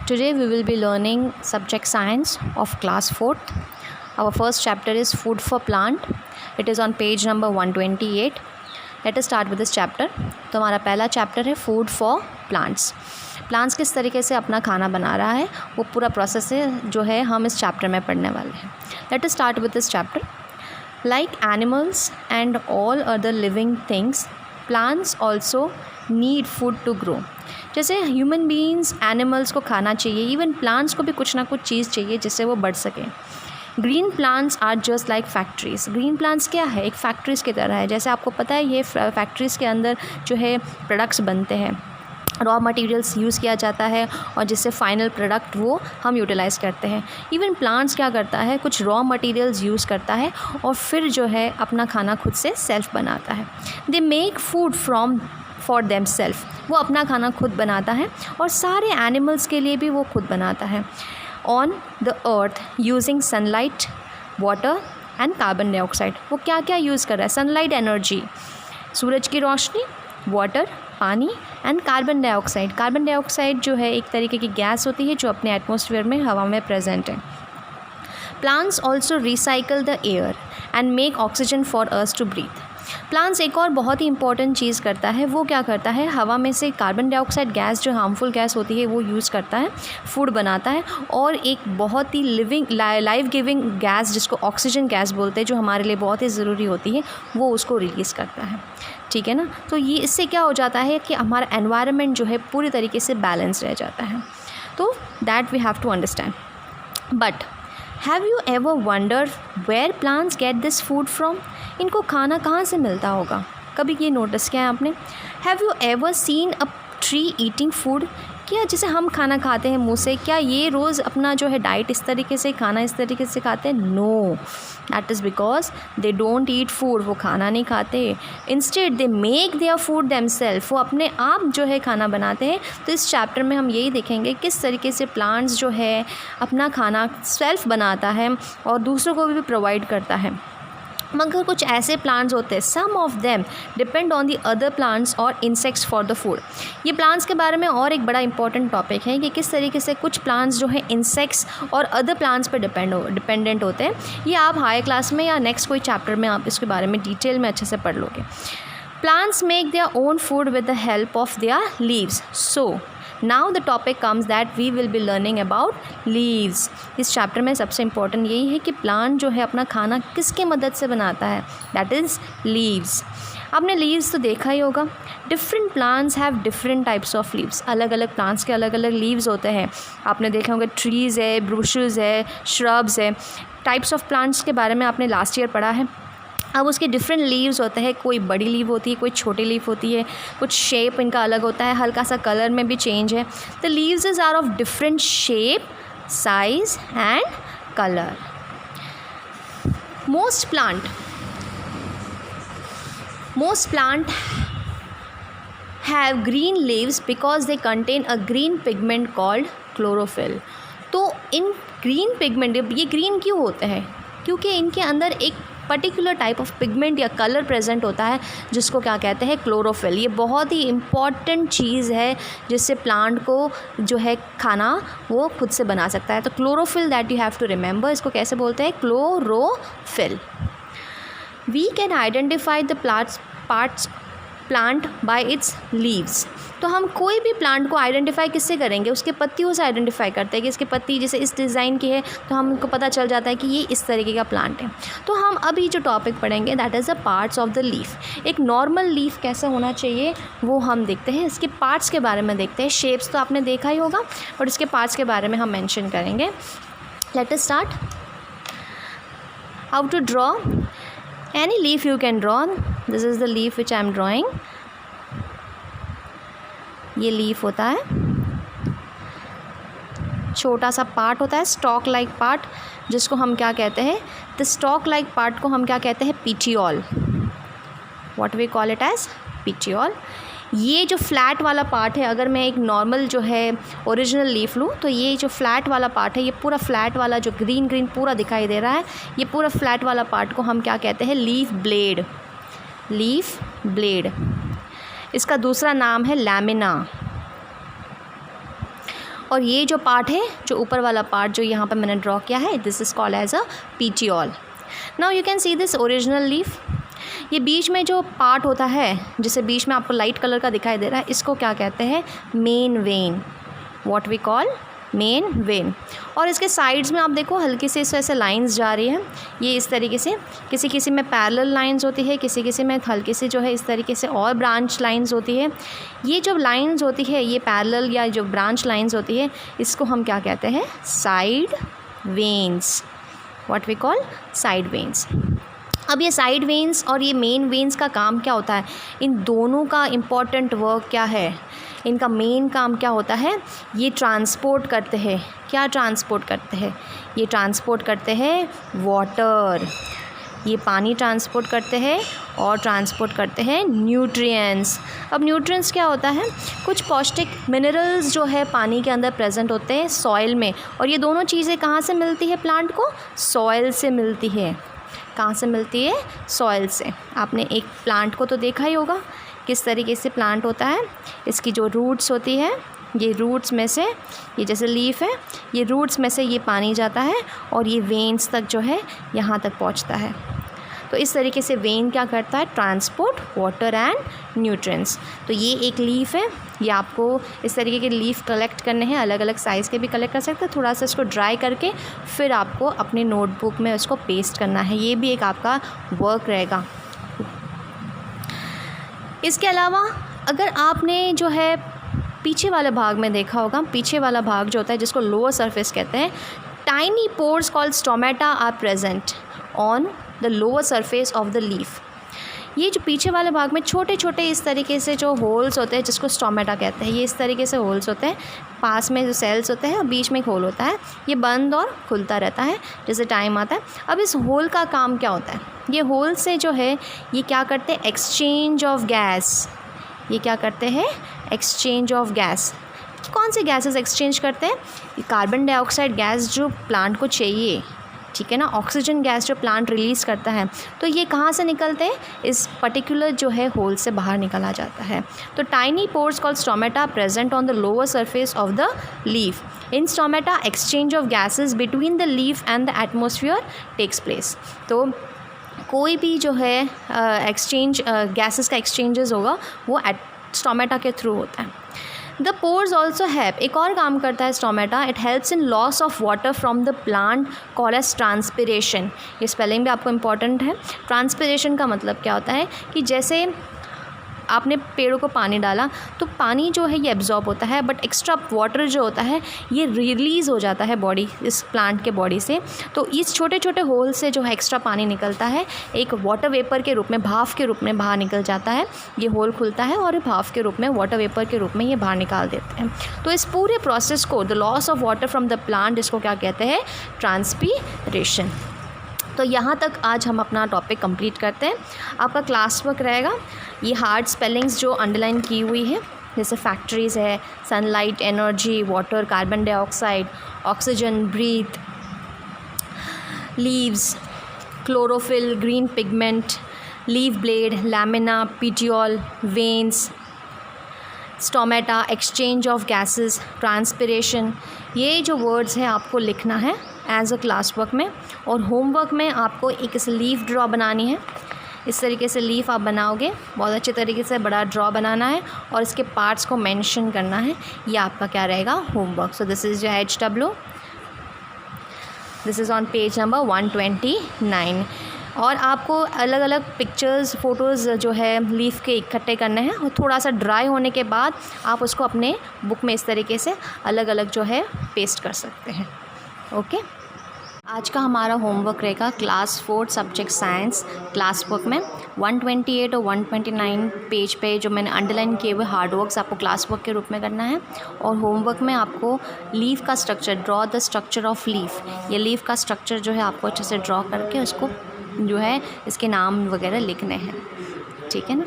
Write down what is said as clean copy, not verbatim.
Today we will be learning subject science of class 4th. Our first chapter is food for plant. It is on page number 128. Let us start with this chapter. तो हमारा पहला chapter है food for plants. Plants किस तरीके से अपना खाना बना रहा है वो पूरा प्रोसेस है जो है हम इस चैप्टर में पढ़ने वाले हैं. Let us start with this chapter. Like animals and all other living things, plants also need food to grow. जैसे ह्यूमन बीइंग्स एनिमल्स को खाना चाहिए, इवन प्लांट्स को भी कुछ ना कुछ चीज़ चाहिए जिससे वो बढ़ सकें. Green plants are just like factories. Green plants क्या है? एक फैक्ट्रीज़ की तरह है. जैसे आपको पता है ये फैक्ट्रीज़ के अंदर जो है प्रोडक्ट्स बनते हैं, रॉ मटेरियल्स यूज़ किया जाता है और जिससे फाइनल प्रोडक्ट वो हम यूटिलाइज़ करते हैं. इवन प्लांट्स क्या करता है, कुछ रॉ मटेरियल्स यूज़ करता है और फिर जो है अपना खाना खुद से सेल्फ बनाता है. They make food for them self. वो अपना खाना खुद बनाता है और सारे एनिमल्स के लिए भी वो खुद बनाता है. On the earth using sunlight, water and carbon dioxide. वो क्या क्या यूज़ कर रहा है? सनलाइट एनर्जी, सूरज की रोशनी, वाटर पानी and carbon dioxide. Carbon dioxide जो है एक तरीके की गैस होती है जो अपने एटमॉस्फेयर में हवा में प्रेजेंट है. Plants also recycle the air and make oxygen for us to breathe. Plants एक और बहुत ही इंपॉर्टेंट चीज़ करता है. वो क्या करता है, हवा में से कार्बन डाइऑक्साइड गैस जो हार्मफुल गैस होती है वो यूज़ करता है, फूड बनाता है और एक बहुत ही लाइफ गिविंग गैस जिसको ऑक्सीजन गैस बोलते हैं जो हमारे लिए बहुत ही ज़रूरी होती है वो उसको रिलीज़ करता है. ठीक है ना. तो ये इससे क्या हो जाता है कि हमारा एनवायरनमेंट जो है पूरी तरीके से बैलेंस रह जाता है. तो that we have to understand. But have you ever wonder where plants get this food from? इनको खाना कहाँ से मिलता होगा? कभी ये नोटिस किया है आपने? Have you ever seen a tree eating food? क्या जैसे हम खाना खाते हैं मुँह से, क्या ये रोज़ अपना जो है डाइट इस तरीके से, खाना इस तरीके से खाते हैं? No, that is because they don't eat food. वो खाना नहीं खाते. Instead they make their food themselves. वो अपने आप जो है खाना बनाते हैं. तो इस चैप्टर में हम यही देखेंगे किस तरीके से प्लांट्स जो है अपना खाना सेल्फ बनाता है और दूसरों को भी प्रोवाइड करता है. मगर कुछ ऐसे प्लांट्स होते हैं, some of them depend on the other plants और इंसेक्ट्स फॉर द फूड. ये प्लांट्स के बारे में और एक बड़ा इंपॉर्टेंट टॉपिक है कि किस तरीके से कुछ प्लांट्स जो है इंसेक्ट्स और अदर प्लांट्स पे डिपेंडेंट होते हैं. ये आप हायर क्लास में या नेक्स्ट कोई चैप्टर में आप इसके बारे में डिटेल में अच्छे से पढ़ लोगे. Plants make their own food with the help of their leaves. So now the topic comes that we will be learning about leaves. इस चैप्टर में सबसे इम्पॉर्टेंट यही है कि प्लांट जो है अपना खाना किसके मदद से बनाता है, दैट इज़ लीव्स. आपने लीव्स तो देखा ही होगा. Different plants have different types of leaves. अलग अलग प्लांट्स के अलग अलग लीव्स होते हैं. आपने देखा होगा ट्रीज़ है, ब्रुशेस है, श्रब्स है. टाइप्स ऑफ प्लांट्स के बारे में आपने लास्ट ईयर पढ़ा है. अब उसके डिफरेंट लीव्स होते हैं. कोई बड़ी लीव होती है, कोई छोटी लीव होती है, कुछ शेप इनका अलग होता है, हल्का सा कलर में भी चेंज है. The leaves are of different shape, size and colour. Most plant have green leaves because they contain a green pigment called chlorophyll. तो इन ग्रीन पिगमेंट, ये ग्रीन क्यों होते हैं? क्योंकि इनके अंदर एक पर्टिकुलर टाइप ऑफ पिगमेंट या कलर प्रेजेंट होता है जिसको क्या कहते हैं, क्लोरोफिल. ये बहुत ही इम्पॉर्टेंट चीज़ है जिससे प्लांट को जो है खाना वो खुद से बना सकता है. तो chlorophyll that you have to remember. इसको कैसे बोलते हैं? Chlorophyll. We can identify the plant by its leaves. तो हम कोई भी प्लांट को आइडेंटिफाई किससे करेंगे? उसके पत्तियों से आइडेंटिफाई करते हैं कि इसके पत्ती जैसे इस डिज़ाइन की है तो हमको पता चल जाता है कि ये इस तरीके का प्लांट है. तो हम अभी जो टॉपिक पढ़ेंगे that is the parts of the leaf. एक नॉर्मल लीफ कैसा होना चाहिए वो हम देखते हैं. इसके पार्ट्स के बारे में देखते हैं. शेप्स तो आपने देखा ही होगा और इसके पार्ट्स के बारे में हम मेंशन करेंगे. Let us start. How to draw any leaf you can draw. This is the leaf which I am drawing. ये लीफ होता है, छोटा सा पार्ट होता है, स्टॉक लाइक पार्ट, जिसको हम क्या कहते हैं? द स्टॉक लाइक पार्ट को हम क्या कहते हैं? Petiole. What we call it as petiole. ये जो फ्लैट वाला पार्ट है, अगर मैं एक नॉर्मल जो है ओरिजिनल लीफ लूँ तो ये जो फ्लैट वाला पार्ट है, ये पूरा फ्लैट वाला जो ग्रीन पूरा दिखाई दे रहा है, ये पूरा फ्लैट वाला पार्ट को हम क्या कहते हैं? Leaf blade. Leaf blade. इसका दूसरा नाम है लैमिना. और ये जो पार्ट है, जो ऊपर वाला पार्ट जो यहाँ पर मैंने ड्रॉ किया है, this is called as a petiole. Now you can see this original leaf. ये बीच में जो पार्ट होता है, जिसे बीच में आपको लाइट कलर का दिखाई दे रहा है, इसको क्या कहते हैं? Main vein, what we call main vein. और इसके साइड्स में आप देखो हल्की से ऐसे लाइंस जा रही हैं, ये इस तरीके से, किसी किसी में पैरेलल लाइंस होती है, किसी किसी में हल्की से जो है इस तरीके से और ब्रांच लाइंस होती है। ये जो लाइंस होती है, ये पैरेलल या जो ब्रांच लाइंस होती है, इसको हम क्या कहते हैं? Side veins, what we call side veins. अब ये साइड वेन्स और ये मेन वेन्स का काम क्या होता है? इन दोनों का इम्पॉर्टेंट वर्क क्या है? इनका मेन काम क्या होता है? ये ट्रांसपोर्ट करते हैं। क्या ट्रांसपोर्ट करते हैं? ये ट्रांसपोर्ट करते हैं वाटर, ये पानी ट्रांसपोर्ट करते हैं और ट्रांसपोर्ट करते हैं न्यूट्रिएंट्स। अब न्यूट्रिएंट्स क्या होता है? कुछ पौष्टिक मिनरल्स जो है पानी के अंदर प्रेजेंट होते हैं सॉइल में, और ये दोनों चीज़ें कहाँ से मिलती है प्लांट को? सॉइल से मिलती है। कहाँ से मिलती है? सॉइल से। आपने एक प्लांट को तो देखा ही होगा किस तरीके से प्लांट होता है। इसकी जो रूट्स होती है, ये रूट्स में से, ये जैसे लीफ है, ये रूट्स में से ये पानी जाता है और ये वेन्स तक जो है यहाँ तक पहुँचता है। तो इस तरीके से वेन क्या करता है? Transport water and nutrients. तो ये एक लीफ है, ये आपको इस तरीके के लीफ कलेक्ट करने हैं, अलग अलग साइज़ के भी कलेक्ट कर सकते हैं। थोड़ा सा इसको ड्राई करके फिर आपको अपने नोटबुक में उसको पेस्ट करना है, ये भी एक आपका वर्क रहेगा। इसके अलावा अगर आपने जो है पीछे वाले भाग में देखा होगा, पीछे वाला भाग जो होता है जिसको लोअर सरफेस कहते हैं, tiny pores called stomata are present on the lower surface of the leaf. ये जो पीछे वाले भाग में छोटे छोटे इस तरीके से जो होल्स होते हैं जिसको स्टोमेटा कहते हैं, ये इस तरीके से होल्स होते हैं, पास में जो सेल्स होते हैं और बीच में एक होल होता है, ये बंद और खुलता रहता है जैसे टाइम आता है। अब इस होल का काम क्या होता है? ये होल से जो है ये क्या करते हैं? Exchange of gas. ये क्या करते हैं? Exchange of gas. कौन सी गैसेस एक्सचेंज करते हैं? कार्बन डाइऑक्साइड गैस जो प्लांट को चाहिए, ठीक है ना, ऑक्सीजन गैस जो प्लांट रिलीज़ करता है, तो ये कहाँ से निकलते हैं? इस पर्टिकुलर जो है होल से बाहर निकला जाता है। तो tiny pores called stomata present on the lower surface of the leaf. In stomata exchange of gases between the leaf and the atmosphere takes place. तो कोई भी जो है एक्सचेंज गैसेस का एक्सचेंजेस होगा वो स्टोमेटा के थ्रू होता है। द पोर्स ऑल्सो हैव, एक और काम करता है stomata, it helps in loss of water from the plant called as transpiration. ये स्पेलिंग भी आपको इम्पॉर्टेंट है। ट्रांसपिरेशन का मतलब क्या होता है कि जैसे आपने पेड़ों को पानी डाला तो पानी जो है ये एब्जॉर्ब होता है, बट एक्स्ट्रा वाटर जो होता है ये रिलीज़ हो जाता है बॉडी, इस प्लांट के बॉडी से। तो इस छोटे छोटे होल से जो है एक्स्ट्रा पानी निकलता है, एक वाटर वेपर के रूप में, भाप के रूप में बाहर निकल जाता है। ये होल खुलता है और भाप के रूप में, वाटर वेपर के रूप में ये बाहर निकाल देते हैं। तो इस पूरे प्रोसेस को, the loss of water from the plant, इसको क्या कहते हैं? ट्रांसपीरेशन। तो यहाँ तक आज हम अपना टॉपिक कंप्लीट करते हैं। आपका क्लास वर्क रहेगा, ये हार्ड स्पेलिंग्स जो अंडरलाइन की हुई है, जैसे फैक्ट्रीज़ है, sunlight, energy, water, carbon dioxide, oxygen, breathe, leaves, chlorophyll, green pigment, leaf blade, lamina, petiole, veins, stomata, exchange of gases, transpiration, ये जो वर्ड्स हैं आपको लिखना है एज अ क्लास वर्क में। और होमवर्क में आपको एक इस लीफ ड्रॉ बनानी है। इस तरीके से लीफ आप बनाओगे, बहुत अच्छे तरीके से बड़ा ड्रॉ बनाना है और इसके पार्ट्स को मेंशन करना है। ये आपका क्या रहेगा? Homework. So this is your HW, this is on page number 129। और आपको अलग अलग पिक्चर्स, फ़ोटोज़ जो है लीफ के इकट्ठे करने हैं और थोड़ा सा ड्राई होने के बाद आप उसको अपने बुक में इस तरीके से अलग अलग जो है पेस्ट कर सकते हैं। ओके, आज का हमारा होमवर्क रहेगा class 4 subject science class work में 128 और 129 पेज पे जो मैंने अंडरलाइन किए हुए हार्ड वर्क्स आपको क्लास वर्क के रूप में करना है। और होमवर्क में आपको लीफ का structure, draw the structure of leaf, ये लीफ का स्ट्रक्चर जो है आपको अच्छे से ड्रॉ करके उसको जो है इसके नाम वगैरह लिखने हैं। ठीक है ना।